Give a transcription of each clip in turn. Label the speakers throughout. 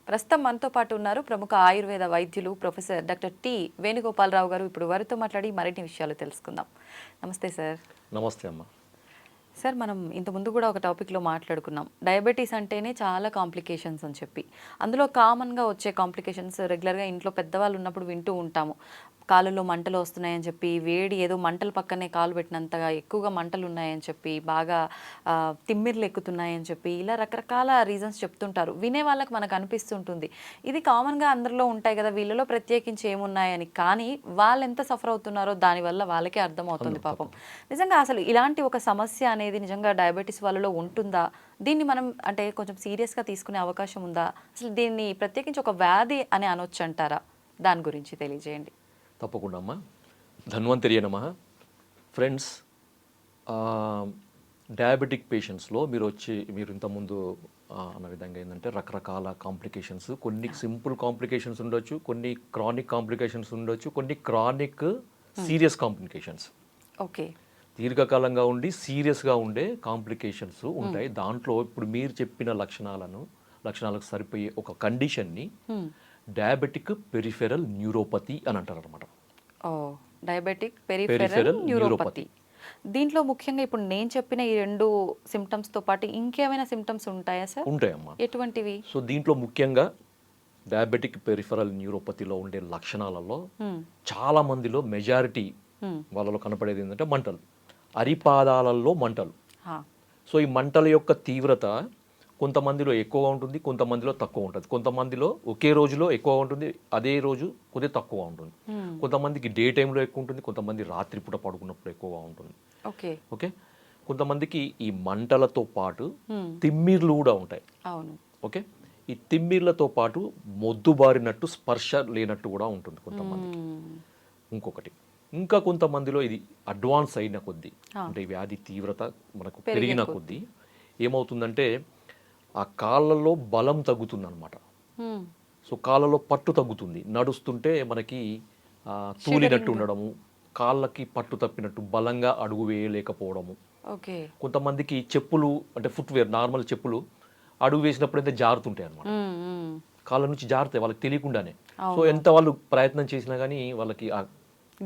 Speaker 1: ప్రస్తుతం మనతో పాటు ఉన్నారు ప్రముఖ ఆయుర్వేద వైద్యులు ప్రొఫెసర్ డాక్టర్ టి వేణుగోపాలరావు గారు. ఇప్పుడు వారితో మాట్లాడి మరిన్ని విషయాలు తెలుసుకుందాం. నమస్తే సార్.
Speaker 2: నమస్తే అమ్మ.
Speaker 1: సార్, మనం ఇంతకుముందు కూడా ఒక టాపిక్లో మాట్లాడుకున్నాం. డయాబెటీస్ అంటేనే చాలా కాంప్లికేషన్స్ అని చెప్పి. అందులో కామన్గా వచ్చే కాంప్లికేషన్స్ రెగ్యులర్గా ఇంట్లో పెద్దవాళ్ళు ఉన్నప్పుడు వింటూ ఉంటాము. కాళ్ళలో మంటలు వస్తున్నాయని చెప్పి, వేడి ఏదో మంటల పక్కనే కాలు పెట్టినంతగా ఎక్కువగా మంటలు ఉన్నాయని చెప్పి, బాగా తిమ్మిర్లు ఎక్కుతున్నాయని చెప్పి, ఇలా రకరకాల రీజన్స్ చెప్తుంటారు. వినే వాళ్ళకి మనకు అనిపిస్తుంటుంది ఇది కామన్గా అందరిలో ఉంటాయి కదా, వీళ్ళలో ప్రత్యేకించి ఏమున్నాయని. కానీ వాళ్ళు ఎంత సఫర్ అవుతున్నారో దానివల్ల వాళ్ళకే అర్థమవుతుంది పాపం. నిజంగా అసలు ఇలాంటి ఒక సమస్య అనేది నిజంగా డయాబెటీస్ వాళ్ళలో ఉంటుందా? దీన్ని మనం అంటే కొంచెం సీరియస్గా తీసుకునే అవకాశం ఉందా? అసలు దీన్ని ప్రత్యేకించి ఒక వ్యాధి అని అనొచ్చు అంటారా? దాని గురించి తెలియజేయండి.
Speaker 2: తప్పకుండా అమ్మ. ధన్వంతరి నమః. ఫ్రెండ్స్, డయాబెటిక్ పేషెంట్స్లో మీరు ఇంతకుముందు అన్న విధంగా ఏంటంటే రకరకాల కాంప్లికేషన్స్, కొన్ని సింపుల్ కాంప్లికేషన్స్ ఉండొచ్చు, కొన్ని క్రానిక్ కాంప్లికేషన్స్ ఉండొచ్చు, కొన్ని క్రానిక్ సీరియస్ కాంప్లికేషన్స్,
Speaker 1: ఓకే,
Speaker 2: దీర్ఘకాలంగా ఉండి సీరియస్గా ఉండే కాంప్లికేషన్స్ ఉంటాయి. దాంట్లో ఇప్పుడు మీరు చెప్పిన లక్షణాలకు సరిపోయే ఒక కండిషన్ని డయాబెటిక్ పెరిఫెరల్ న్యూరోపతి అని అంటారు అనమాట.
Speaker 1: Diabetic peripheral neuropathy. దీంట్లో ముఖ్యంగా ఇప్పుడు నేను చెప్పిన ఈ రెండు సిమ్టమ్స్తో పాటు ఇంకేమైనా సిమ్టమ్స్ ఉంటాయా సార్?
Speaker 2: ఉంటాయమ్మా.
Speaker 1: ఎటువంటివి?
Speaker 2: సో దీంట్లో ముఖ్యంగా డయాబెటిక్ పెరిఫెరల్ న్యూరోపతిలో ఉండే లక్షణాలలో చాలా మందిలో మెజారిటీ వాళ్ళలో కనపడేది ఏంటంటే మంటలు, అరిపాదాలలో మంటలు. సో ఈ మంటల యొక్క తీవ్రత కొంతమందిలో ఎక్కువగా ఉంటుంది, కొంతమందిలో తక్కువ ఉంటుంది. కొంతమందిలో ఒకే రోజులో ఎక్కువ ఉంటుంది, అదే రోజు కొద్దిగా తక్కువ ఉంటుంది. కొంతమందికి డే టైంలో ఎక్కువ ఉంటుంది, కొంతమంది రాత్రిపూట పడుకున్నప్పుడు ఎక్కువగా ఉంటుంది. ఓకే, కొంతమందికి ఈ మంటలతో పాటు తిమ్మిర్లు కూడా ఉంటాయి. ఓకే, ఈ తిమ్మిర్లతో పాటు మొద్దుబారినట్టు, స్పర్శ లేనట్టు కూడా ఉంటుంది కొంతమందికి. ఇంకొకటి, ఇంకా కొంతమందిలో ఇది అడ్వాన్స్ అయిన కొద్దీ, అంటే వ్యాధి తీవ్రత మనకు పెరిగిన కొద్దీ ఏమవుతుందంటే ఆ కాళ్ళలో బలం తగ్గుతుంది అనమాట. సో కాళ్ళలో పట్టు తగ్గుతుంది. నడుస్తుంటే మనకి తూలినట్టు ఉండడము, కాళ్ళకి పట్టు తప్పినట్టు, బలంగా అడుగు వేయలేకపోవడము. కొంతమందికి చెప్పులు అంటే ఫుట్వేర్, నార్మల్ చెప్పులు అడుగు వేసినప్పుడు అయితే జారుతుంటాయి అనమాట, కాళ్ళ నుంచి జారుతాయి వాళ్ళకి తెలియకుండానే. సో ఎంత వాళ్ళు ప్రయత్నం చేసినా కానీ వాళ్ళకి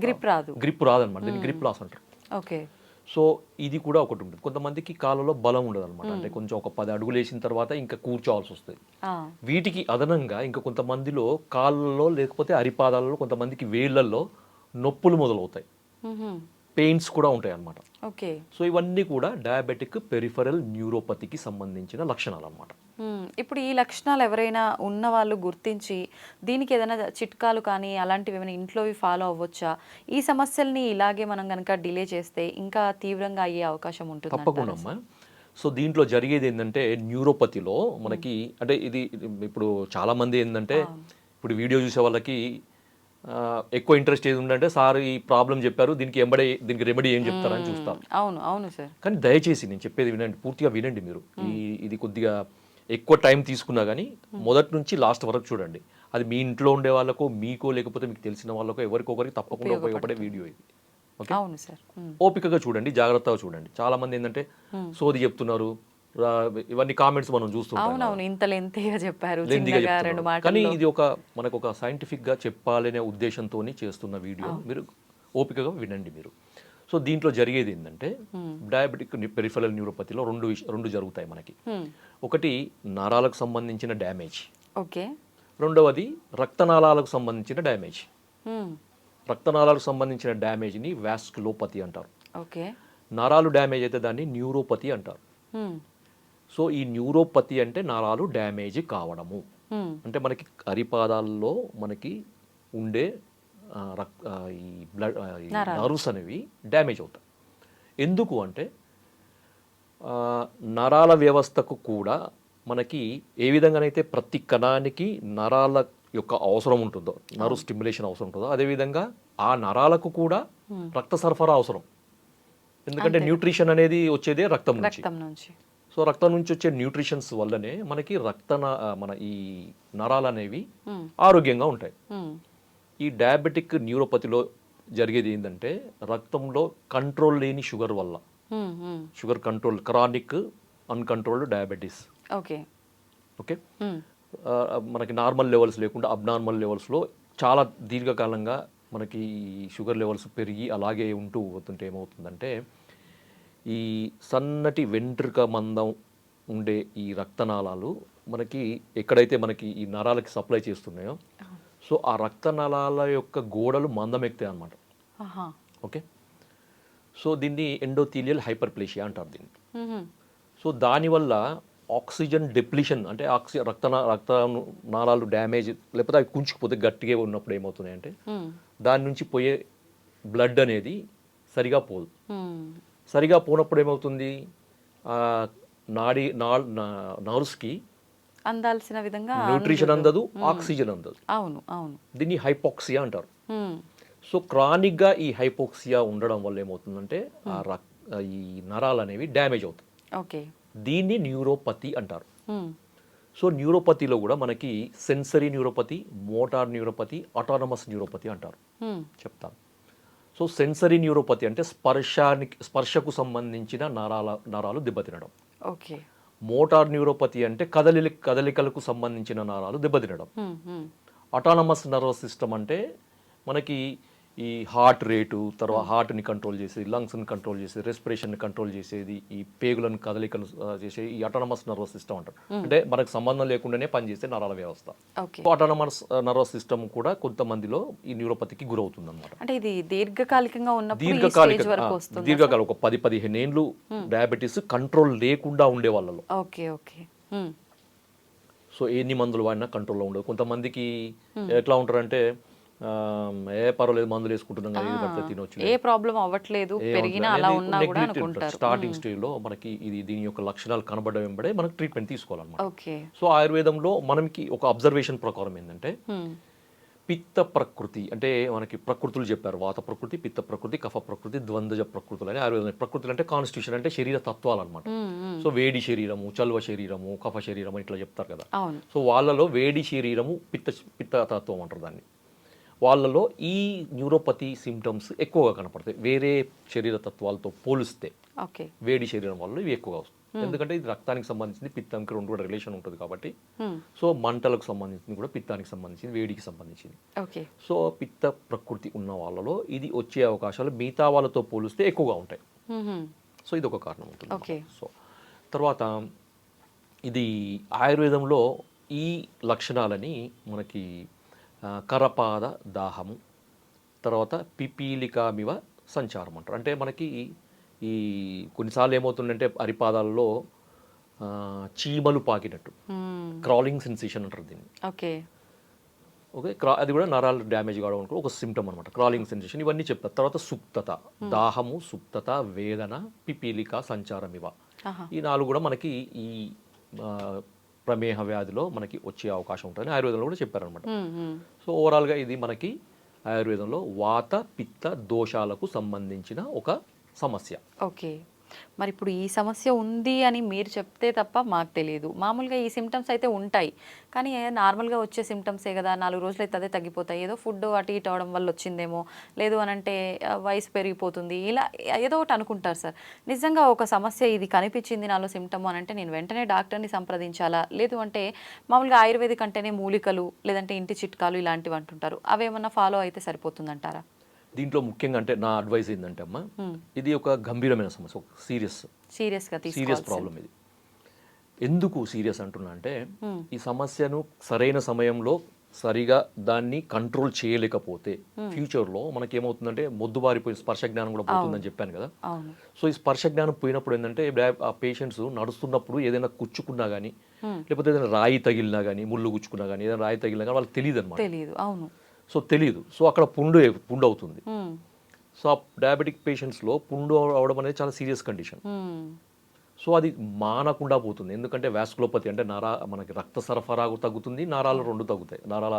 Speaker 2: గ్రిప్ రాదనమాట. దీన్ని గ్రిప్ లాస్ అంటారు. సో ఇది కూడా ఒకటి ఉంటుంది. కొంతమందికి కాళ్ళలో బలం ఉండదు అనమాట, అంటే కొంచెం ఒక 10 అడుగులు వేసిన తర్వాత ఇంకా కూర్చోవాల్సి వస్తుంది. వీటికి అదనంగా ఇంకా కొంతమందిలో కాళ్ళలో లేకపోతే అరిపాదాలలో, కొంతమందికి వేళ్లలో నొప్పులు మొదలవుతాయి, పెయిన్స్ కూడా ఉంటాయి అన్నమాట. సో ఇవన్నీ కూడా డయాబెటిక్ పెరిఫెరల్ న్యూరోపతికి సంబంధించిన లక్షణాలు అన్నమాట.
Speaker 1: ఇప్పుడు ఈ లక్షణాలు ఎవరైనా ఉన్న వాళ్ళు గుర్తించి దీనికి ఏదైనా చిట్కాలు కానీ అలాంటివి ఏమైనా ఇంట్లోవి ఫాలో అవ్వచ్చా? ఈ సమస్యల్ని ఇలాగే మనం కనుక డిలే చేస్తే ఇంకా తీవ్రంగా అయ్యే అవకాశం ఉంటుంది?
Speaker 2: తప్పకుండా అమ్మా. సో దీంట్లో జరిగేది ఏంటంటే న్యూరోపతిలో మనకి అంటే ఇది ఇప్పుడు చాలా మంది ఏంటంటే ఇప్పుడు వీడియో చూసే వాళ్ళకి ఎక్కువ ఇంట్రెస్ట్ ఏది ఉందంటే సార్ ఈ ప్రాబ్లం చెప్పారు, దీనికి రెమెడీ ఏం చెప్తారని చూస్తాం.
Speaker 1: అవును సార్.
Speaker 2: కానీ దయచేసి నేను చెప్పేది వినండి, పూర్తిగా వినండి మీరు. ఇది కొద్దిగా ఎక్కువ టైం తీసుకున్నా కానీ మొదటి నుంచి లాస్ట్ వరకు చూడండి. అది మీ ఇంట్లో ఉండే వాళ్ళకో, మీకో, లేకపోతే మీకు తెలిసిన వాళ్ళకో, ఎవరికొకరికి తప్పకుండా ఉపయోగపడే వీడియో ఇది. ఓకే, ఓపికగా చూడండి, జాగ్రత్తగా చూడండి. చాలా మంది ఏంటంటే సోది చెప్తున్నారు, ఇవన్నీ కామెంట్స్ మనం చూస్తుంటాం. కానీ ఇది మనకు ఒక సైంటిఫిక్ గా చెప్పాలనే ఉద్దేశంతో చేస్తున్న వీడియో. మీరు ఓపికగా వినండి మీరు. సో దీంట్లో జరిగేది ఏంటంటే డయాబెటిక్ పెరిఫెరల్ న్యూరోపతిలో రెండు జరుగుతాయి మనకి. ఒకటి నరాలకు సంబంధించిన డ్యామేజ్, రెండవది రక్తనాళాలకు సంబంధించిన డ్యామేజ్. రక్తనాళాలకు సంబంధించిన డ్యామేజ్ని వాస్కులోపతి అంటారు. నరాలు డ్యామేజ్ అయితే దాన్ని న్యూరోపతి అంటారు. సో ఈ న్యూరోపతి అంటే నరాలు డ్యామేజ్ కావడము, అంటే మనకి అరిపాదాల్లో మనకి ఉండే ఈ బ్లడ్ నర్వ్స్ అనేవి డ్యామేజ్ అవుతాయి. ఎందుకు అంటే నరాల వ్యవస్థకు కూడా మనకి ఏ విధంగానైతే ప్రతి కణానికి నరాల యొక్క అవసరం ఉంటుందో, నర్వ్ స్టిమ్యులేషన్ అవసరం ఉంటుందో, అదేవిధంగా ఆ నరాలకు కూడా రక్త సరఫరా అవసరం. ఎందుకంటే న్యూట్రిషన్ అనేది వచ్చేదే రక్తం నుంచి. సో రక్తం నుంచి వచ్చే న్యూట్రిషన్స్ వల్లనే మనకి మన ఈ నరాలు అనేవి ఆరోగ్యంగా ఉంటాయి. ఈ డయాబెటిక్ న్యూరోపతిలో జరిగేది ఏంటంటే రక్తంలో కంట్రోల్ లేని షుగర్ వల్ల, sugar control, chronic uncontrolled diabetes. Okay, మనకి నార్మల్ లెవెల్స్ లేకుండా అబ్నార్మల్ లెవెల్స్లో చాలా దీర్ఘకాలంగా మనకి షుగర్ లెవెల్స్ పెరిగి అలాగే ఉంటూ పోతుంటే ఏమవుతుందంటే ఈ సన్నటి వెంట్రుక మందం ఉండే ఈ రక్తనాళాలు మనకి ఎక్కడైతే మనకి ఈ నరాలకి సప్లై చేస్తున్నాయో సో ఆ రక్తనాళాల యొక్క గోడలు మందం ఎక్కుతాయి అన్నమాట. ఓకే, సో దీన్ని ఎండోథీలియల్ హైపర్ప్లేషియా అంటారు దీన్ని. సో దానివల్ల ఆక్సిజన్ డెప్లిషన్ అంటే రక్త నాళాలు డ్యామేజ్ లేకపోతే అవి కుంచుకుపోతే గట్టిగా ఉన్నప్పుడు ఏమవుతున్నాయంటే దాని నుంచి పోయే బ్లడ్ అనేది సరిగా పోదు. సరిగా పోనప్పుడు ఏమవుతుంది, నర్వ్స్కి
Speaker 1: అందాల్సిన విధంగా
Speaker 2: న్యూట్రిషన్ అందదు, ఆక్సిజన్ అందదు.
Speaker 1: అవును అవును,
Speaker 2: దీన్ని హైపోక్సియా అంటారు. సో క్రానిక్గా ఈ హైపోక్సియా ఉండడం వల్ల ఏమవుతుందంటే ఈ నరాలు అనేవి డ్యామేజ్ అవుతాయి.
Speaker 1: ఓకే,
Speaker 2: దీన్ని న్యూరోపతి అంటారు. సో న్యూరోపతిలో కూడా మనకి sensory neuropathy, motor neuropathy, autonomous neuropathy అంటారు. చెప్తాను. సో సెన్సరీ న్యూరోపతి అంటే స్పర్శకు సంబంధించిన నరాలు దెబ్బతినడం.
Speaker 1: ఓకే.
Speaker 2: మోటార్ న్యూరోపతి అంటే కదలికలకు సంబంధించిన నరాలు దెబ్బతినడం. ఆటోనమస్ నర్వస్ సిస్టమ్ అంటే మనకి ఈ హార్ట్ రేటు, తర్వాత హార్ట్ని కంట్రోల్ చేసేది, లంగ్స్ని కంట్రోల్ చేసేది, రెస్పిరేషన్ని కంట్రోల్ చేసేది, ఈ పేగులను కదలికలు చేసే ఈ ఆటోనమస్ నర్వస్ సిస్టమ్ అంటారు. అంటే మనకు సంబంధం లేకుండానే పనిచేసే నరాల వ్యవస్థ. ఆటోనమస్ నర్వస్ సిస్టమ్ కూడా కొంతమందిలో ఈ న్యూరోపతికి గురవుతుంది అనమాట.
Speaker 1: అంటే ఇది దీర్ఘకాలికంగా
Speaker 2: దీర్ఘకాలం ఒక 10-15 ఏళ్ళు డయాబెటీస్ కంట్రోల్ లేకుండా ఉండే వాళ్ళలో.
Speaker 1: Okay okay.
Speaker 2: సో ఎన్ని మందులు వాడినా కంట్రోల్లో ఉండదు. కొంతమందికి ఎట్లా ఉంటారంటే పర్వాలేదు మందులు వేసుకుంటున్నాం కదా, ఇది పడితే తినొచ్చు,
Speaker 1: ఏ ప్రాబ్లం అవ్వట్లేదు, పెరిగినా అలా ఉన్నా కూడా అనుకుంటారు.
Speaker 2: స్టార్టింగ్ స్టేజ్లో మనకి దీని యొక్క లక్షణాలు కనబడడం వెంబడే మనకి ట్రీట్మెంట్ తీసుకోవాలన్నమాట.
Speaker 1: ఓకే.
Speaker 2: సో ఆయుర్వేదంలో మనకి ఒక అబ్జర్వేషన్ ప్రకారం ఏంటంటే పిత్త ప్రకృతి అంటే మనకి ప్రకృతులు చెప్పారు, వాత ప్రకృతి, పిత్త ప్రకృతి, కఫ ప్రకృతి, ద్వంద్వజ ప్రకృతులు అని ఆయుర్వేదం. ప్రకృతులు అంటే కాన్స్టిట్యూషన్ అంటే శరీర తత్వాలు అనమాట. సో వేడి శరీరము, చల్వ శరీరము, కఫ శరీరము ఇట్లా చెప్తారు కదా. సో వాళ్ళలో వేడి శరీరము పిత్త తత్వం అంటారు దాన్ని. వాళ్ళలో ఈ న్యూరోపతి సిమ్టమ్స్ ఎక్కువగా కనపడతాయి వేరే శరీర తత్వాలతో పోలిస్తే. వేడి శరీరం వల్ల ఇవి ఎక్కువగా వస్తాయి. ఎందుకంటే ఇది రక్తానికి సంబంధించింది, పిత్తానికి రెండు కూడా రిలేషన్ ఉంటుంది కాబట్టి. సో మంటలకు సంబంధించింది కూడా పిత్తానికి సంబంధించింది, వేడికి సంబంధించింది. సో పిత్త ప్రకృతి ఉన్న వాళ్ళలో ఇది వచ్చే అవకాశాలు మిగతా వాళ్ళతో పోలిస్తే ఎక్కువగా ఉంటాయి. సో ఇది ఒక కారణం ఉంటుంది. సో తర్వాత ఇది ఆయుర్వేదంలో ఈ లక్షణాలని మనకి కరపాద దాహము, తర్వాత పిపీలికామివ సంచారం అంటారు. అంటే మనకి ఈ కొన్నిసార్లు ఏమవుతుందంటే అరిపాదాలలో చీమలు పాకినట్టు క్రాలింగ్ సెన్సేషన్ అంటారు దీన్ని. ఓకే, అది కూడా నరాలు డ్యామేజ్ కావడం ఒక సిమ్టమ్ అనమాట, క్రాలింగ్ సెన్సేషన్. ఇవన్నీ చెప్తారు. తర్వాత సుప్తత, దాహము, సుప్తత, వేదన, పిపీలిక, సంచారం ఇవ, ఈ 4 కూడా మనకి ఈ ప్రమేహ వ్యాధిలో మనకి వచ్చే అవకాశం ఉంటుందని ఆయుర్వేదంలో కూడా చెప్పారనమాట. సో ఓవరాల్గా ఇది మనకి ఆయుర్వేదంలో వాత పిత్త దోషాలకు సంబంధించిన ఒక సమస్య.
Speaker 1: ఓకే. మరి ఇప్పుడు ఈ సమస్య ఉంది అని మీరు చెప్తే తప్ప మాకు తెలియదు. మామూలుగా ఈ సిమ్టమ్స్ అయితే ఉంటాయి, కానీ నార్మల్గా వచ్చే సిమ్టమ్సే కదా, 4 రోజులు అయితే అదే తగ్గిపోతాయి, ఏదో ఫుడ్ అటు ఇటు అవడం వల్ల వచ్చిందేమో, లేదు అని అంటే వయసు పెరిగిపోతుంది, ఇలా ఏదో ఒకటి అనుకుంటారు సార్. నిజంగా ఒక సమస్య ఇది కనిపించింది నాలో సిమ్టమ్ అని అంటే నేను వెంటనే డాక్టర్ని సంప్రదించాలా, లేదు అంటే మామూలుగా ఆయుర్వేదిక్ అంటేనే మూలికలు లేదంటే ఇంటి చిట్కాలు ఇలాంటివి అంటుంటారు, అవేమన్నా ఫాలో అయితే సరిపోతుందంటారా?
Speaker 2: దీంట్లో ముఖ్యంగా అంటే నా అడ్వైస్ ఏంటంటే అమ్మా, ఇది ఒక గంభీరమైన సమస్య, ఒక సీరియస్ ప్రాబ్లం. ఇది ఎందుకు సీరియస్ అంటున్నా అంటే ఈ సమస్యను సరైన సమయంలో సరిగా దాన్ని కంట్రోల్ చేయలేకపోతే ఫ్యూచర్లో మనకి ఏమవుతుందంటే మొద్దుబారిపోయి స్పర్శ జ్ఞానం కూడా పోతుందని చెప్పాను కదా. సో ఈ స్పర్శ జ్ఞానం పోయినప్పుడు ఏంటంటే ఆ పేషెంట్స్ నడుస్తున్నప్పుడు ఏదైనా కుచ్చుకున్నా కానీ, లేకపోతే ఏదైనా రాయి తగిలినా కానీ, ముళ్ళు గుచ్చుకున్నా కానీ, ఏదైనా రాయి తగిలినా కానీ వాళ్ళకి తెలియదు అనమాట. సో తెలియదు. సో అక్కడ పుండు అవుతుంది. సో ఆ డయాబెటిక్ పేషెంట్స్లో పుండు అవడం అనేది చాలా సీరియస్ కండిషన్. సో అది మానకుండా పోతుంది. ఎందుకంటే వాస్కులోపతి అంటే మనకి రక్త సరఫరా తగ్గుతుంది, నరాలు 2 తగ్గుతాయి, నరాల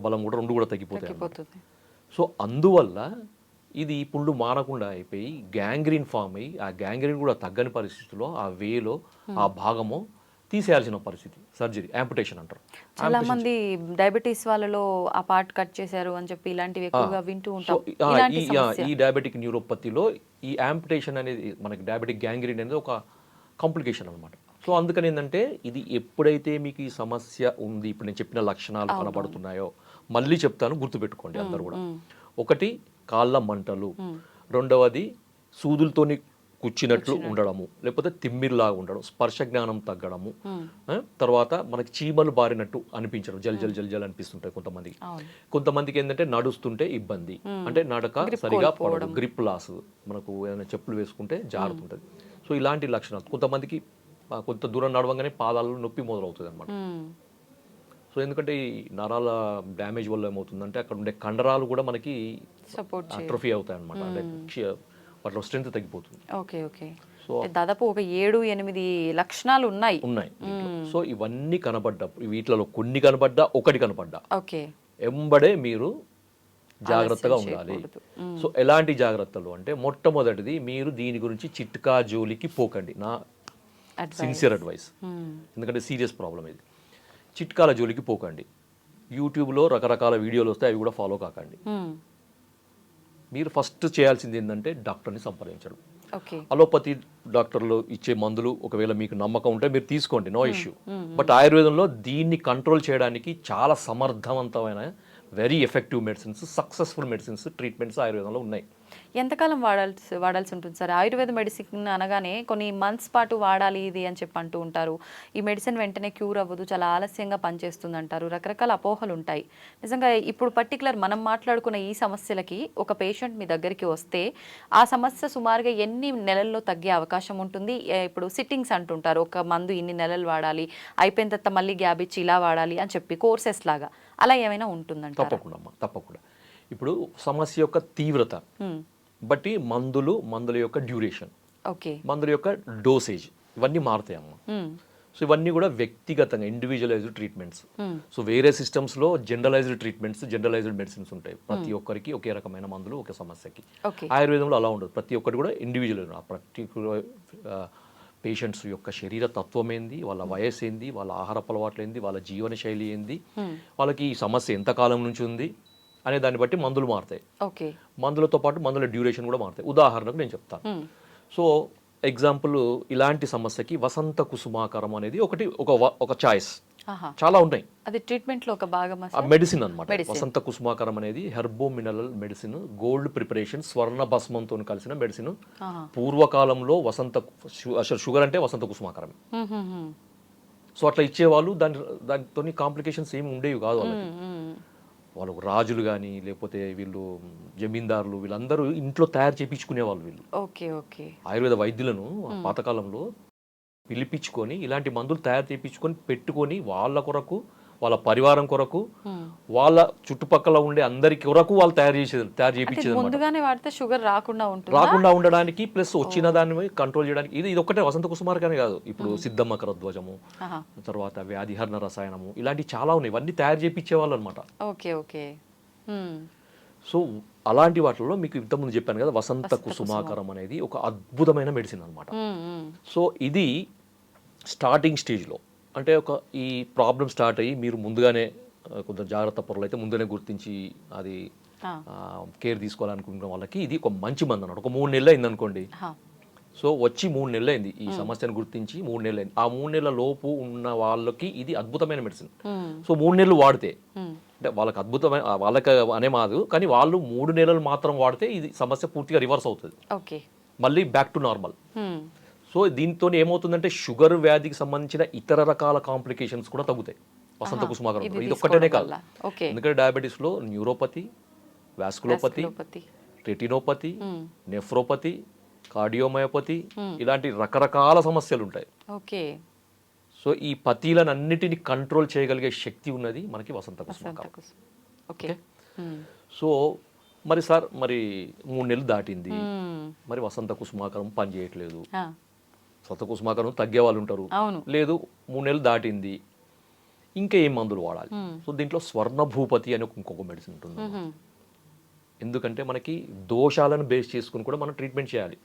Speaker 2: బలం కూడా 2 కూడా తగ్గిపోతాయి. సో అందువల్ల ఇది పుండు మానకుండా అయిపోయి గ్యాంగ్రీన్ ఫామ్ అయ్యి, ఆ గ్యాంగ్రీన్ కూడా తగ్గని పరిస్థితిలో ఆ వేలో ఆ భాగము తీసేయాల్సిన పరిస్థితి, సర్జరీ, యాంపుటేషన్ అంటారు.
Speaker 1: చాలా మంది డయాబెటీస్ వాళ్ళలో ఆ పార్ట్ కట్ చేశారు అని చెప్పి ఇలాంటివి ఎక్కువగా వింటూ ఉంటాం.
Speaker 2: ఈ డయాబెటిక్ న్యూరోపతిలో ఈ యాంపుటేషన్ అనేది మనకి డయాబెటిక్ గ్యాంగ్రీన్ అనేది ఒక కాంప్లికేషన్ అనమాట. సో అందుకని ఏంటంటే ఇది ఎప్పుడైతే మీకు ఈ సమస్య ఉంది, ఇప్పుడు నేను చెప్పిన లక్షణాలు కనబడుతున్నాయో, మళ్ళీ చెప్తాను, గుర్తుపెట్టుకోండి అందరు కూడా. ఒకటి కాళ్ళ మంటలు, రెండవది సూదులతోని కూర్చున్నట్లు ఉండడము, లేకపోతే తిమ్మిరిలాగా ఉండడం, స్పర్శ జ్ఞానం తగ్గడము, తర్వాత మనకి చీమలు బారినట్టు అనిపించడం, జల్ జల్ జల్ జల్ అనిపిస్తుంటాయి కొంతమందికి. కొంతమందికి ఏంటంటే నడుస్తుంటే ఇబ్బంది, అంటే నడక సరిగా పడదు, గ్రిప్ లాస్, మనకు ఏదైనా చెప్పులు వేసుకుంటే జారుతుంటుంది. సో ఇలాంటి లక్షణాలు కొంతమందికి కొంత దూరం నడవంగానే పాదాలలో నొప్పి మొదలవుతుంది అనమాట. సో ఎందుకంటే ఈ నరాల డ్యామేజ్ వల్ల ఏమవుతుందంటే అక్కడ ఉండే కండరాలు కూడా మనకి అట్రోఫీ అవుతాయి అనమాట, అంటే వాటిలో స్ట్రెంత్ తగ్గిపోతుంది.
Speaker 1: Okay okay. సో దాదాపు ఒక 7-8 లక్షణాలు ఉన్నాయి.
Speaker 2: సో ఇవన్నీ కనబడ్డప్పుడు, వీటిలో కొన్ని కనబడ్డా, ఒకటి కనబడ్డా,
Speaker 1: ఓకే,
Speaker 2: ఎంబడే మీరు జాగ్రత్తగా ఉండాలి. సో ఎలాంటి జాగ్రత్తలు అంటే, మొట్టమొదటిది మీరు దీని గురించి చిట్కా జోలికి పోకండి, నా సిన్సియర్ అడ్వైస్. ఎందుకంటే సీరియస్ ప్రాబ్లం ఇది. చిట్కాల జోలికి పోకండి. యూట్యూబ్లో రకరకాల వీడియోలు వస్తాయి, అవి కూడా ఫాలో కాకండి. మీరు ఫస్ట్ చేయాల్సింది ఏంటంటే డాక్టర్ని సంప్రదించడం. అలోపతి డాక్టర్లు ఇచ్చే మందులు ఒకవేళ మీకు నమ్మకం ఉంటే మీరు తీసుకోండి, నో ఇష్యూ. బట్ ఆయుర్వేదంలో దీన్ని కంట్రోల్ చేయడానికి చాలా సమర్థవంతమైన, very effective medicines, successful medicines, treatments ఆయుర్వేదంలో ఉన్నాయి.
Speaker 1: ఎంతకాలం వాడాల్సి ఉంటుంది సార్? ఆయుర్వేద మెడిసిన్ అనగానే కొన్ని మంత్స్ పాటు వాడాలి ఇది అని చెప్పి అంటూ ఉంటారు. ఈ మెడిసిన్ వెంటనే క్యూర్ అవ్వదు, చాలా ఆలస్యంగా పనిచేస్తుంది అంటారు. రకరకాల అపోహలు ఉంటాయి. నిజంగా ఇప్పుడు పర్టికులర్ మనం మాట్లాడుకున్న ఈ సమస్యలకి ఒక పేషెంట్ మీ దగ్గరికి వస్తే ఆ సమస్య సుమారుగా ఎన్ని నెలల్లో తగ్గే అవకాశం ఉంటుంది? ఇప్పుడు సిట్టింగ్స్ అంటుంటారు, ఒక మందు ఇన్ని నెలలు వాడాలి, అయిపోయిన తర్వాత మళ్ళీ గ్యాప్ ఇచ్చి ఇలా వాడాలి అని చెప్పి, కోర్సెస్ లాగా అలా ఏమైనా ఉంటుందంట?
Speaker 2: తప్పకుండా. ఇప్పుడు సమస్య యొక్క తీవ్రత బట్టి మందుల యొక్క డ్యూరేషన్, మందుల యొక్క డోసేజ్ ఇవన్నీ మారుతాయి అమ్మ. సో ఇవన్నీ కూడా వ్యక్తిగతంగా ఇండివిజువలైజ్డ్ ట్రీట్మెంట్స్. సో వేరే సిస్టమ్స్లో జనరలైజ్డ్ ట్రీట్మెంట్స్, జనరలైజ్డ్ మెడిసిన్స్ ఉంటాయి. ప్రతి ఒక్కరికి ఒకే రకమైన మందులు ఒకే సమస్యకి. ఆయుర్వేదంలో అలా ఉండదు, ప్రతి ఒక్కటి కూడా ఇండివిజువల్. పర్టిక్యులర్ పేషెంట్స్ యొక్క శరీర తత్వం ఏంది, వాళ్ళ వయసు ఏంది, వాళ్ళ ఆహారపు అలవాట్లు ఏంది, వాళ్ళ జీవన శైలి ఏంది, వాళ్ళకి ఈ సమస్య ఎంతకాలం నుంచి ఉంది అనే దాన్ని బట్టి మందులు మారుతాయి. మందులతో పాటు మందుల డ్యూరేషన్ కూడా మారుతాయి. ఉదాహరణకు నేను చెప్తాను. సో ఎగ్జాంపుల్, ఇలాంటి సమస్యకి వసంత కుసుమాకరం అనేది ఒక చాయిస్. చాలా ఉన్నాయి,
Speaker 1: అది ట్రీట్మెంట్ లో ఒక భాగం,
Speaker 2: మెడిసిన్ అన్నమాట. వసంత కుసుమాకరం అనేది herbo mineral medicine, gold preparation, స్వర్ణ భస్మంతో కలిసిన మెడిసిన్. పూర్వకాలంలో షుగర్ అంటే వసంత కుసుమాకరం. సో అట్లా ఇచ్చేవాళ్ళు, దానితో కాంప్లికేషన్స్ ఏమి ఉండేవి కాదు వాళ్ళకి. వాళ్ళు రాజులు కానీ, లేకపోతే వీళ్ళు జమీందారులు, వీళ్ళందరూ ఇంట్లో తయారు చేయించుకునే వాళ్ళు వీళ్ళు. ఆయుర్వేద వైద్యులను పాతకాలంలో పిలిపించుకొని ఇలాంటి మందులు తయారు చేయించుకొని పెట్టుకొని వాళ్ళ కొరకు, వాళ్ళ పరివారం కొరకు, వాళ్ళ చుట్టుపక్కల ఉండే అందరి కొరకు వాళ్ళు తయారు చేయించేది.
Speaker 1: ముందుగానే వాడితే షుగర్
Speaker 2: రాకుండా ఉండడానికి, ప్లస్ వచ్చిన దాన్ని కంట్రోల్ చేయడానికి. ఇది ఒక్కటే వసంత కుసుమార్గానే కాదు, ఇప్పుడు సిద్ధమ్మ కరధ్వజము, తర్వాత వ్యాధిహరణ రసాయనము, ఇలాంటి చాలా ఉన్నాయి. ఇవన్నీ తయారు చేయించేవాళ్ళు అనమాట. సో అలాంటి వాటిలో మీకు ఇంతకుముందు చెప్పాను కదా, వసంత కుసుమాకరం అనేది ఒక అద్భుతమైన మెడిసిన్ అనమాట. సో ఇది స్టార్టింగ్ స్టేజ్లో, అంటే ఈ ప్రాబ్లం స్టార్ట్ అయ్యి మీరు ముందుగానే కొంత జాగ్రత్త పరులు అయితే ముందుగానే గుర్తించి అది కేర్ తీసుకోవాలనుకున్న వాళ్ళకి ఇది ఒక మంచి మందు అన్నమాట. ఒక 3 నెలలు అయింది అనుకోండి. సో వచ్చి 3 నెలలు అయింది, ఈ సమస్యను గుర్తించి 3 నెలలు అయింది. ఆ 3 నెలల లోపు ఉన్న వాళ్ళకి ఇది అద్భుతమైన మెడిసిన్. సో 3 నెలలు వాడితే, అంటే వాళ్ళకి అద్భుతమైన, వాళ్ళకి అనే మాదు, కానీ వాళ్ళు 3 నెలలు మాత్రం వాడితే ఇది సమస్య పూర్తిగా రివర్స్ అవుతుంది, మళ్ళీ బ్యాక్ టు నార్మల్. సో దీంతో ఏమవుతుందంటే షుగర్ వ్యాధికి సంబంధించిన ఇతర రకాల కాంప్లికేషన్స్ కూడా తగ్గుతాయి వసంత కుసుమాకరం. ఇది ఒక్కటేనే కాదు, ఎందుకంటే డయాబెటీస్లో neuropathy, vasculopathy, retinopathy, nephropathy, cardiomyopathy, ఇలాంటి రకరకాల సమస్యలు ఉంటాయి. సో ఈ పతీలనన్నిటిని కంట్రోల్ చేయగలిగే శక్తి ఉన్నది మనకి వసంత కుసుమాకరం. ఓకే. సో మరి సార్, మరి 3 నెలలు దాటింది, మరి వసంత కుసుమాకరం పని చేయట్లేదు, వసంత కుసుమాకరం తగ్గే వాళ్ళు ఉంటారు, లేదు 3 నెలలు దాటింది, ఇంకా ఏం మందులు వాడాలి? సో దీంట్లో స్వర్ణభూపతి అని ఇంకొక మెడిసిన్ ఉంటుంది. ఎందుకంటే మనకి దోషాలను బేస్ చేసుకుని కూడా మనం ట్రీట్మెంట్ చేయాలి.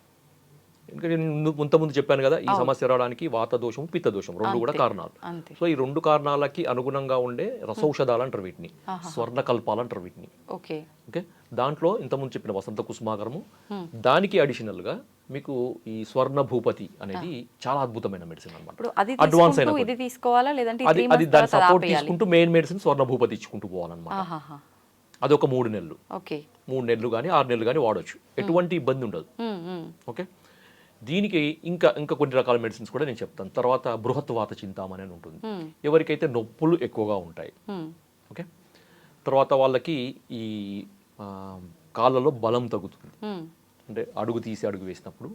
Speaker 2: ఎందుకంటే నేను ముందు చెప్పాను కదా, ఈ సమస్య రావడానికి వాత దోషం, పిత్త దోషం రెండు కూడా కారణాలు. సో ఈ 2 కారణాలకి అనుగుణంగా ఉండే రసౌషధాలు అంటారు వీటిని, స్వర్ణకల్పాలు అంటారు వీటిని. ఓకే. దాంట్లో ఇంతకుముందు చెప్పిన వసంత కుసుమాకరము, దానికి అడిషనల్గా మీకు ఈ స్వర్ణ భూపతి అనేది చాలా అద్భుతమైన మెడిసిన్ అనమాట.
Speaker 1: ఇప్పుడు అది
Speaker 2: అడ్వాన్స్ అయిన
Speaker 1: తీసుకుంటూ ఇది తీసుకోవాలా లేదంటే ఈ
Speaker 2: అది
Speaker 1: 3
Speaker 2: అది
Speaker 1: months
Speaker 2: దాని
Speaker 1: తర్వాత
Speaker 2: సపోర్ట్
Speaker 1: ఆపేయాలి?
Speaker 2: తీసుకుంటూ మెయిన్ మెడిసిన్ స్వర్ణ భూపతి ఇచ్చుకుంటూ పోవాలన్నమాట.
Speaker 1: ఆహాహా.
Speaker 2: అది ఒక 3 నెలలు,
Speaker 1: ఓకే.
Speaker 2: 3 నెలలు కానీ 6 నెలలు కానీ వాడొచ్చు, ఎటువంటి ఇబ్బంది ఉండదు. ఓకే. దీనికి ఇంకా ఇంకా కొన్ని రకాల మెడిసిన్స్ కూడా నేను చెప్తాను. తర్వాత బృహత్వాత చింతామణి అని ఉంటుంది, ఎవరికైతే నొప్పులు ఎక్కువగా ఉంటాయి. ఓకే. తర్వాత వాళ్ళకి ఈ కాళ్ళలో బలం తగ్గుతుంది, అంటే అడుగు తీసి అడుగు వేసినప్పుడు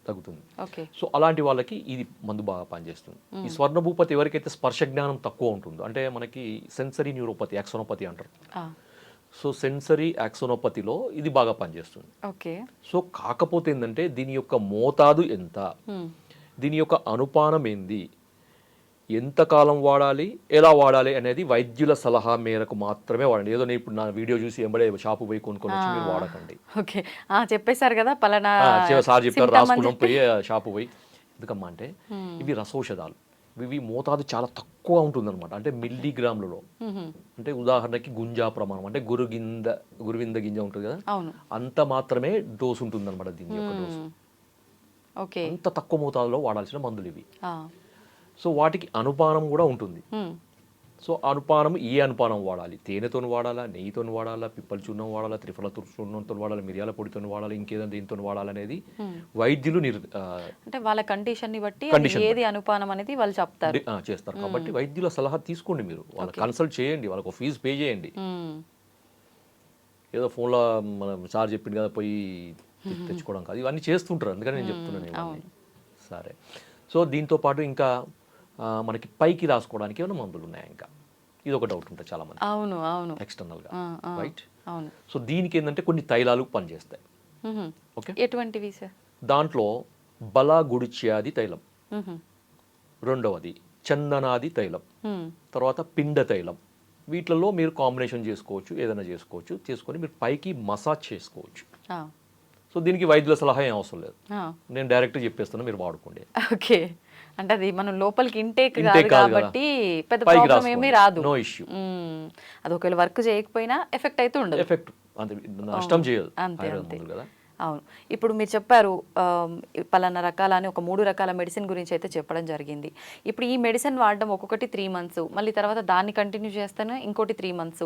Speaker 2: తగ్గుతుంది.
Speaker 1: ఓకే.
Speaker 2: సో అలాంటి వాళ్ళకి ఇది మందు బాగా పనిచేస్తుంది. ఈ స్వర్ణ భూపతి ఎవరికైతే స్పర్శ జ్ఞానం తక్కువ ఉంటుందో, అంటే మనకి సెన్సరీ న్యూరోపతి, యాక్సోనోపతి అంటారు. సో సెన్సరీ యాక్సోనోపతిలో ఇది బాగా పనిచేస్తుంది.
Speaker 1: ఓకే.
Speaker 2: సో కాకపోతే ఏంటంటే దీని యొక్క మోతాదు ఎంత, దీని యొక్క అనుపానం ఏంది, ఎంతకాలం వాడాలి, ఎలా వాడాలి అనేది వైద్యుల సలహా మేరకు మాత్రమే వాడండి. ఏదో నేను ఇప్పుడు నా వీడియో చూసి ఎంబడే షాపు పోయి కొనుక్కొని వచ్చి మీరు వాడకండి.
Speaker 1: ఓకే. చెప్పేశారు కదా పలానా
Speaker 2: సార్ చెప్పారు, రాసుకున్నాం పోయి షాపు పోయి. ఎందుకమ్మా అంటే ఇవి రసౌషధాలు, ఇవి మోతాదు చాలా తక్కువ ఉంటుందన్నమాట. అంటే మిల్లీగ్రాములలో, అంటే ఉదాహరణకి గుంజా ప్రమాణం, అంటే గురువింద గింజ ఉంటుంది కదా, అంత మాత్రమే డోసు ఉంటుందన్నమాట దీని యొక్క డోసు.
Speaker 1: ఓకే.
Speaker 2: అంత తక్కువ మోతాదులో వాడాల్సిన మందులు ఇవి. సో వాటికి అనుపానం కూడా ఉంటుంది. సో అనుపానం ఏ అనుపానం వాడాలి, తేనెతో వాడాలా, నెయ్యితో వాడాలా, పిప్పల చూర్ణం వాడాలా, త్రిఫల చూర్ణంతో వాడాలి, మిరియాల పొడితో వాడాలి, ఇంకేదైనా దీంతో వాడాలనేది వైద్యులు
Speaker 1: అంటే వాళ్ళ కండిషన్ ని బట్టి ఏది అనుపానం అనేది వాళ్ళు చెప్తారు,
Speaker 2: చేస్తారు. కాబట్టి వైద్యుల సలహా తీసుకోండి, మీరు వాళ్ళ కన్సల్ట్ చేయండి, వాళ్ళకు ఫీజు పే చేయండి. ఏదో ఫోన్లో మనం సార్ చెప్పింది కదా పోయి తెచ్చుకోవడం కాదు, ఇవన్నీ చేస్తుంటారు, అందుకని నేను చెప్తున్నాను ఇవన్నీ. సరే. సో దీంతో పాటు ఇంకా మనకి పైకి రాసుకోవడానికి ఏమైనా మందులు ఉన్నాయా, ఇంకా ఇది ఒక డౌట్ ఉంటుంది చాలా మంది.
Speaker 1: అవును అవును.
Speaker 2: ఎక్స్టర్నల్గా, రైట్.
Speaker 1: అవును.
Speaker 2: సో దీనికి ఏంటంటే కొన్ని తైలాలు పనిచేస్తాయి. ఓకే.
Speaker 1: ఎటువంటివి సార్?
Speaker 2: దాంట్లో బలాగుడిచ్యాది తైలం, రెండవది చందనాది తైలం, తర్వాత పిండ తైలం. వీటిలలో మీరు కాంబినేషన్ చేసుకోవచ్చు, ఏదైనా చేసుకోవచ్చు, చేసుకొని మీరు పైకి మసాజ్ చేసుకోవచ్చు. సో దీనికి వైద్యుల సలహా ఏం అవసరం లేదు, నేను డైరెక్ట్గా చెప్పేస్తాను, మీరు వాడుకోండి.
Speaker 1: ఓకే. అంటే అది మనం లోపలికి ఇంటేక్ కాదు కాబట్టి పెద్ద ప్రాబ్లం ఏమీ రాదు,
Speaker 2: నో ఇష్యూ.
Speaker 1: అది ఒకవేళ వర్క్ చేయకపోయినా ఎఫెక్ట్ అయితే ఉండదు,
Speaker 2: ఎఫెక్ట్ అంతే, నష్టం చేయదు.
Speaker 1: అంతే అంతే. అవును. ఇప్పుడు మీరు చెప్పారు పలానా రకాల అని, ఒక 3 రకాల మెడిసిన్ గురించి అయితే చెప్పడం జరిగింది. ఇప్పుడు ఈ మెడిసిన్ వాడడం ఒక్కొక్కటి 3 months, మళ్ళీ తర్వాత దాన్ని కంటిన్యూ చేస్తేనే ఇంకోటి 3 months.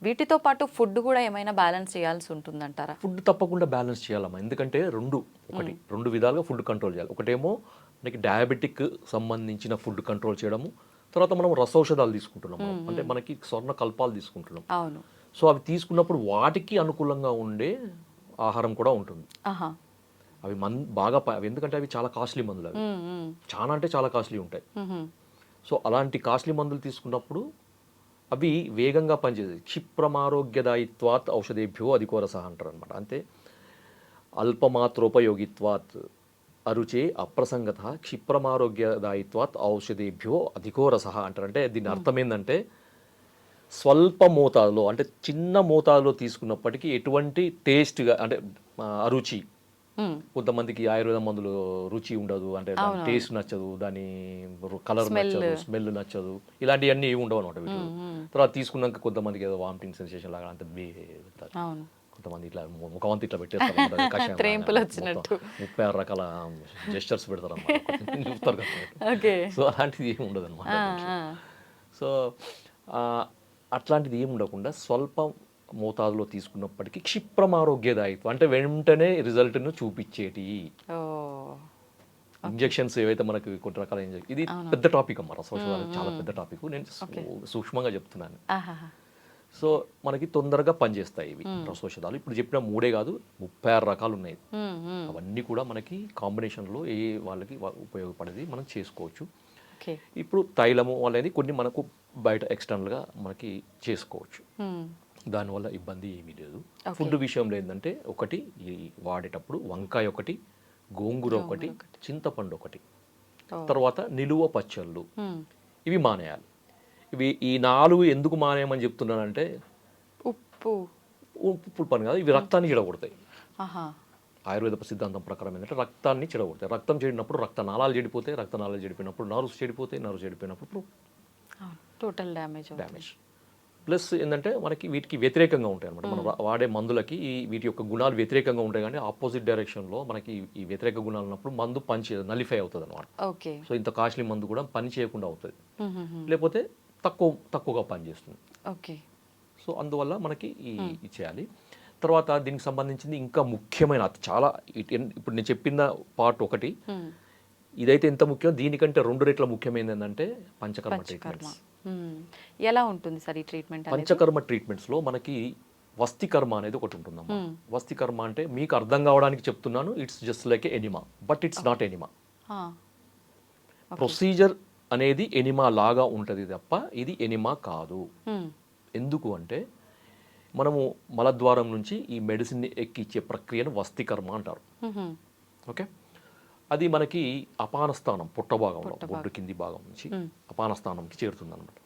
Speaker 1: వీటితో పాటు ఫుడ్ కూడా ఏమైనా బ్యాలెన్స్ చేయాల్సి ఉంటుందంటారా?
Speaker 2: ఫుడ్ తప్పకుండా బ్యాలెన్స్ చేయాలమ్మా, ఎందుకంటే రెండు విధాలుగా ఫుడ్ కంట్రోల్ చేయాలి. ఒకటేమో మనకి డయాబెటిక్ సంబంధించిన ఫుడ్ కంట్రోల్ చేయడము, తర్వాత మనం రసౌషధాలు తీసుకుంటున్నాము, అంటే మనకి స్వర్ణ కల్పాలు తీసుకుంటున్నాం.
Speaker 1: అవును.
Speaker 2: సో అవి తీసుకున్నప్పుడు వాటికి అనుకూలంగా ఉండే ఆహారం కూడా ఉంటుంది. అవి బాగా అవి ఎందుకంటే అవి చాలా కాస్ట్లీ మందులు, అవి చాలా అంటే చాలా కాస్ట్లీ ఉంటాయి. సో అలాంటి కాస్ట్లీ మందులు తీసుకున్నప్పుడు అవి వేగంగా పనిచేస్తాయి. క్షిప్రమారోగ్యదాయిత్వాత్ ఔషధేభ్యో అధికోరసహ అంటారు అనమాట. అంటే అల్పమాత్రోపయోగిత్వాత్ అరుచే అప్రసంగత క్షిప్రమారోగ్యదాయిత్వాత్ ఔషధేభ్యో అధికోరసహ అంటారు. అంటే దీని అర్థం ఏంటంటే స్వల్ప మోతాదులో, అంటే చిన్న మోతాదులో తీసుకున్నప్పటికీ ఎటువంటి టేస్ట్గా, అంటే అరుచి. కొంతమందికి ఆయుర్వేద మందులు రుచి ఉండదు, అంటే టేస్ట్ నచ్చదు, దాని కలర్ నచ్చదు, స్మెల్ నచ్చదు, ఇలాంటివన్నీ ఏమి ఉండవు అనమాట వీటిలో. తర్వాత తీసుకున్నాక కొంతమందికి ఏదో వామిటింగ్ సెన్సేషన్ లాగా అంత కొంతమంది ఇట్లా ముఖమంతా ఇట్లా పెట్టేస్తారు, 36 రకాల జెస్చర్స్ పెడతారు అన్నమాట, చూస్తారు కదా. సో అలాంటిది ఏమి ఉండదు అనమాట. సో అట్లాంటిది ఏమి ఉండకుండా స్వల్ప మోతాదులో తీసుకున్నప్పటికీ క్షిప్రమారోగ్యదాయిత్వం, అంటే వెంటనే రిజల్ట్ను చూపించేటి ఇంజెక్షన్స్ ఏవైతే మనకి కొన్ని రకాల ఇది పెద్ద టాపిక్ అమ్మ, రసౌషధాలు చాలా పెద్ద టాపిక్, నేను సూక్ష్మంగా చెప్తున్నాను. సో మనకి తొందరగా పనిచేస్తాయి ఇవి రసౌషధాలు. ఇప్పుడు చెప్పిన 3 కాదు, 36 రకాలు ఉన్నాయి. అవన్నీ కూడా మనకి కాంబినేషన్లో ఏ వాళ్ళకి ఉపయోగపడేది మనం చేసుకోవచ్చు. ఇప్పుడు తైలము అనేది కొన్ని మనకు బయట ఎక్స్టర్నల్గా మనకి చేసుకోవచ్చు, దానివల్ల ఇబ్బంది ఏమీ లేదు. ఫుడ్ విషయంలో ఏంటంటే ఒకటి ఈ వాడేటప్పుడు వంకాయ ఒకటి, గోంగూర ఒకటి, చింతపండు ఒకటి, తర్వాత నిలువ పచ్చళ్ళు, ఇవి మానేయాలి. ఇవి ఈ 4 ఎందుకు మానేయమని చెప్తున్నానంటే ఉప్పు పని కాదు, ఇవి రక్తాన్ని చెడగొడతాయి. ఆయుర్వేద సిద్ధాంతం ప్రకారం ఏంటంటే రక్తాన్ని చెడగొడతాయి. రక్తం చెడినప్పుడు రక్తనాళాలు చెడిపోతాయి, రక్తనాళాలు చెడిపోయినప్పుడు నర్వ్స్ చెడిపోతాయి, నర్వ్స్ చెడిపోయినప్పుడు
Speaker 1: టోటల్ డ్యామేజ్.
Speaker 2: ప్లస్ ఏంటంటే మనకి వీటికి వ్యతిరేకంగా ఉంటాయి అనమాట. మనం వాడే మందులకి వీటి యొక్క గుణాలు వ్యతిరేకంగా ఉంటాయి, కానీ ఆపోజిట్ డైరెక్షన్లో మనకి ఈ వ్యతిరేక గుణాలు ఉన్నప్పుడు మందు పని నలిఫై అవుతుంది అనమాట.
Speaker 1: ఓకే.
Speaker 2: సో ఇంత కాస్ట్లీ మందు కూడా పని చేయకుండా అవుతుంది, లేకపోతే తక్కువగా పనిచేస్తుంది.
Speaker 1: ఓకే.
Speaker 2: సో అందువల్ల మనకి ఇది చేయాలి. తర్వాత దీనికి సంబంధించింది ఇంకా ముఖ్యమైన చాలా ఇప్పుడు నేను చెప్పిన పార్ట్ ఒకటి, ఇదైతే ఎంత ముఖ్యం, దీనికంటే 2 రెట్ల ముఖ్యమైనది ఏంటంటే పంచకర్మ ట్రీట్మెంట్స్.
Speaker 1: ఎలా ఉంటుంది సార్ ఈ ట్రీట్మెంట్?
Speaker 2: పంచకర్మ ట్రీట్మెంట్స్లో మనకి వస్తికర్మ అనేది ఒకటి ఉంటుందమ్మా. వస్తికర్మ అంటే మీకు అర్థం కావడానికి చెప్తున్నాను, it's just like enema, but it's not enema. Procedure అనేది ఎనిమా లాగా ఉంటుంది తప్ప ఇది ఎనిమా కాదు. ఎందుకు అంటే మనము మలద్వారం నుంచి ఈ మెడిసిన్ని ఎక్కిచ్చే ప్రక్రియను వస్తికర్మ అంటారు. ఓకే. అది మనకి అపానస్థానం, పుట్టభాగంలో బొడ్డు కింది భాగం నుంచి అపానస్థానంకి చేరుతుంది అనమాట.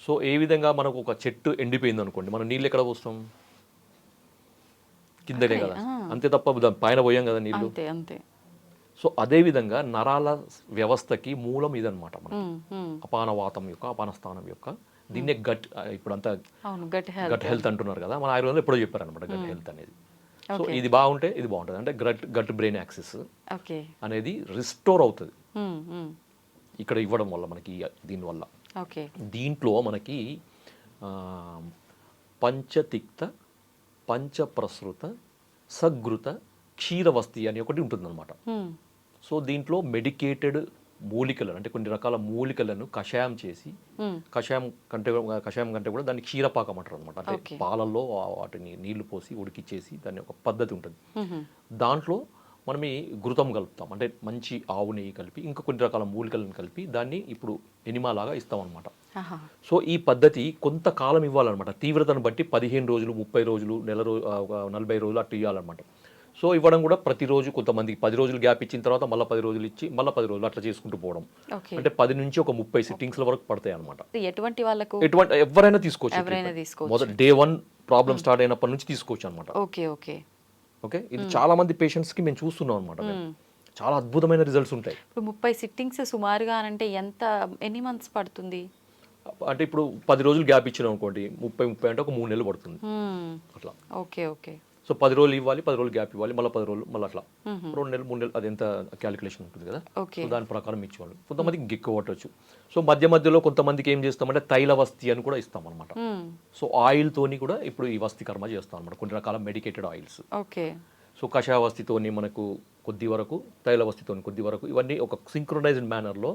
Speaker 2: సో ఏ విధంగా మనకు ఒక చెట్టు ఎండిపోయింది అనుకోండి, మనం నీళ్ళు ఎక్కడ పోస్తాం? కిందనే కదా, అంతే తప్ప దాని పైన పోయాం కదా నీళ్ళు. సో అదే విధంగా నరాల వ్యవస్థకి మూలం ఇదనమాట మనకి, అపానవాతం యొక్క అపానస్థానం యొక్క. దీన్నే ఇప్పుడంతా గట్ హెల్త్ అంటున్నారు కదా, మన ఆయుర్వేదంలో ఎప్పుడో చెప్పారు అనమాట గట్ హెల్త్ అనేది. సో ఇది బాగుంటే ఇది బాగుంటుంది, అంటే గట్ బ్రెయిన్ యాక్సిస్ అనేది రిస్టోర్ అవుతుంది ఇక్కడ ఇవ్వడం వల్ల మనకి. దీనివల్ల దీంట్లో మనకి పంచతిక్త, పంచప్రసృత, సగృత, క్షీరవస్తి అని ఒకటి ఉంటుందన్నమాట. సో దీంట్లో మెడికేటెడ్ మూలికలను, అంటే కొన్ని రకాల మూలికలను కషాయం చేసి, కషాయం కంటే కూడా దాన్ని క్షీరపాకం అంటారు అనమాట. అంటే పాలల్లో వాటిని నీళ్లు పోసి ఉడికిచ్చేసి దాన్ని ఒక పద్ధతి ఉంటుంది. దాంట్లో మనం ఈ ఘృతం కలుపుతాం, అంటే మంచి ఆవు నెయ్యి కలిపి ఇంకా కొన్ని రకాల మూలికలను కలిపి దాన్ని ఇప్పుడు ఎనిమా లాగా ఇస్తాం అనమాట. సో ఈ పద్ధతి కొంతకాలం ఇవ్వాలన్నమాట, తీవ్రతను బట్టి 15 రోజులు, 30 రోజులు, నెల 40 రోజులు అట్లా ఇవ్వాలన్నమాట. సో ఇవ్వడం కూడా ప్రతిరోజు, కొంతమందికి 10 రోజులు గ్యాప్ ఇచ్చిన తర్వాత మళ్ళీ 10 రోజులు ఇచ్చి మళ్ళీ 10 రోజులు అట్లా చేసుకుంటూ పోవడం. అంటే 10 నుంచి ఒక 30 సిట్టింగ్స్ల వరకు పడతాయి అనమాట. ఎవరైనా తీసుకోవచ్చు, మొదటి డే 1 ప్రాబ్లం స్టార్ట్ అయినప్పటి నుంచి తీసుకోవచ్చు అనమాట. ఓకే. ఇది చాలా మంది పేషెంట్స్కి మేము చూస్తున్నాం అనమాట. చాలా అద్భుతమైన రిజల్ట్స్ ఉంటాయి.
Speaker 1: ఇప్పుడు 30 సిట్టింగ్స్ సుమారుగా అంటే ఎన్ని మంత్స్ పడుతుంది?
Speaker 2: అంటే ఇప్పుడు 10 రోజులు గ్యాప్ ఇచ్చినాం అనుకోండి, 30 అంటే ఒక 3 నెలలు పడుతుంది అట్లా.
Speaker 1: ఓకే.
Speaker 2: సో 10 రోజులు ఇవ్వాలి, 10 రోజులు గ్యాప్ ఇవ్వాలి, మళ్ళీ 10 రోజులు మళ్ళీ అట్లా 2 నెలలు 3 నెలలు, అది ఎంత క్యాలిక్యులేషన్ ఉంటుంది కదా. సో దాని ప్రకారం ఇచ్చేవాళ్ళు. కొంతమందికి ఎక్కువ పట్టవచ్చు. సో మధ్యలో కొంతమందికి ఏం చేస్తామంటే తైలవస్తి అని కూడా ఇస్తాం అనమాట. సో ఆయిల్తోని కూడా ఇప్పుడు ఈ వస్తి కర్మ చేస్తాం అనమాట, కొన్ని రకాల మెడికేటెడ్ ఆయిల్స్. సో కషాయవస్తితోని మనకు కొద్ది వరకు, తైలవస్తితోని కొద్ది వరకు, ఇవన్నీ ఒక సింక్రొనైజ్డ్ మేనర్లో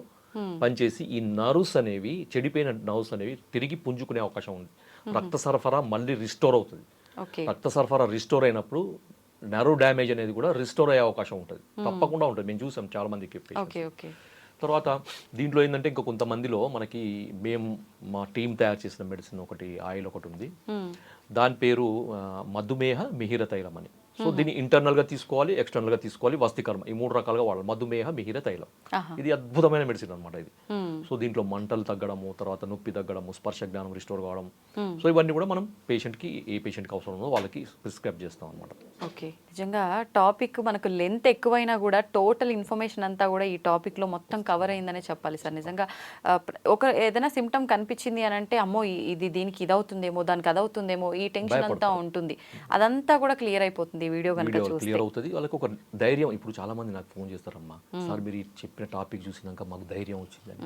Speaker 2: పనిచేసి ఈ నర్వ్స్ అనేవి, చెడిపోయిన నర్వ్స్ అనేవి తిరిగి పుంజుకునే అవకాశం ఉంది. రక్త సరఫరా మళ్ళీ రిస్టోర్ అవుతుంది. రక్త సరఫరా రిస్టోర్ అయినప్పుడు నర్వ్ డ్యామేజ్ అనేది కూడా రిస్టోర్ అయ్యే అవకాశం ఉంటుంది, తప్పకుండా ఉంటుంది. మేము చూసాం చాలా మందికి. తర్వాత దీంట్లో ఏంటంటే ఇంకా కొంతమందిలో మనకి మా టీం తయారు చేసిన మెడిసిన్ ఒకటి, ఆయిల్ ఒకటి ఉంది, దాని పేరు మధుమేహ మిహిర తైలం అని. సో దీన్ని ఇంటర్నల్గా తీసుకోవాలి, ఎక్స్టర్నల్గా తీసుకోవాలి, వస్తికర్మ, ఈ 3 రకాలుగా వాడాలి. మధుమేహ మిహిర తైలం ఇది అద్భుతమైన మెడిసిన్ అనమాట ఇది. సో దీంట్లో మంటలు తగ్గడము, తర్వాత నొప్పి తగ్గడము, స్పర్శ జ్ఞానం రిస్టోర్ కావడం. సో ఇవన్నీ కూడా మనం పేషెంట్కి, ఏ పేషెంట్కి అవసరం ఉందో వాళ్ళకి ప్రిస్క్రైబ్ చేస్తాం అనమాట.
Speaker 1: ఓకే. నిజంగా టాపిక్ మనకు లెంత్ ఎక్కువైనా కూడా టోటల్ ఇన్ఫర్మేషన్ అంతా కూడా ఈ టాపిక్లో మొత్తం కవర్ అయిందనే చెప్పాలి సార్. నిజంగా ఏదైనా సిమ్టమ్ కనిపించింది అని అంటే, అమ్మో దీనికి ఇది అవుతుందేమో, దానికి అది అవుతుందేమో, ఈ టెన్షన్ అంతా ఉంటుంది, అదంతా కూడా క్లియర్ అయిపోతుంది వీడియో
Speaker 2: క్లియర్ అవుతుంది. వాళ్ళకి ఒక ధైర్యం. ఇప్పుడు చాలా మంది నాకు ఫోన్ చేస్తారమ్మా, సార్ మీరు చెప్పిన టాపిక్ చూసినాక మాకు ధైర్యం వచ్చిందని.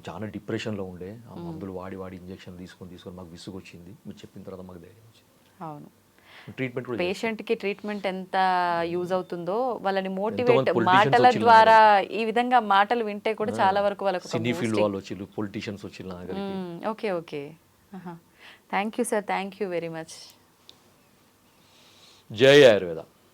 Speaker 2: చాలా డిప్రెషన్లో ఉండే, ఆ మందులు వాడి ఇంజక్షన్ తీసుకొని మాకు విసుగు వచ్చింది, మీరు చెప్పిన తర్వాత మాకు ధైర్యం వచ్చింది.
Speaker 1: అవును.
Speaker 2: ట్రీట్మెంట్
Speaker 1: పేషెంట్కి ట్రీట్మెంట్ ఎంత యూజ్ అవుతుందో, వాళ్ళని మోటివేట్ మాటల ద్వారా, ఈ విధంగా మాటలు వింటే కూడా చాలా వరకు వాళ్ళకి
Speaker 2: సినీ ఫీల్డ్ వాళ్ళు వచ్చి, పొలిటీషియన్స్ వచ్చి.
Speaker 1: Okay. Thank you sir, thank you very much.
Speaker 2: జై ఆయుర్వేద.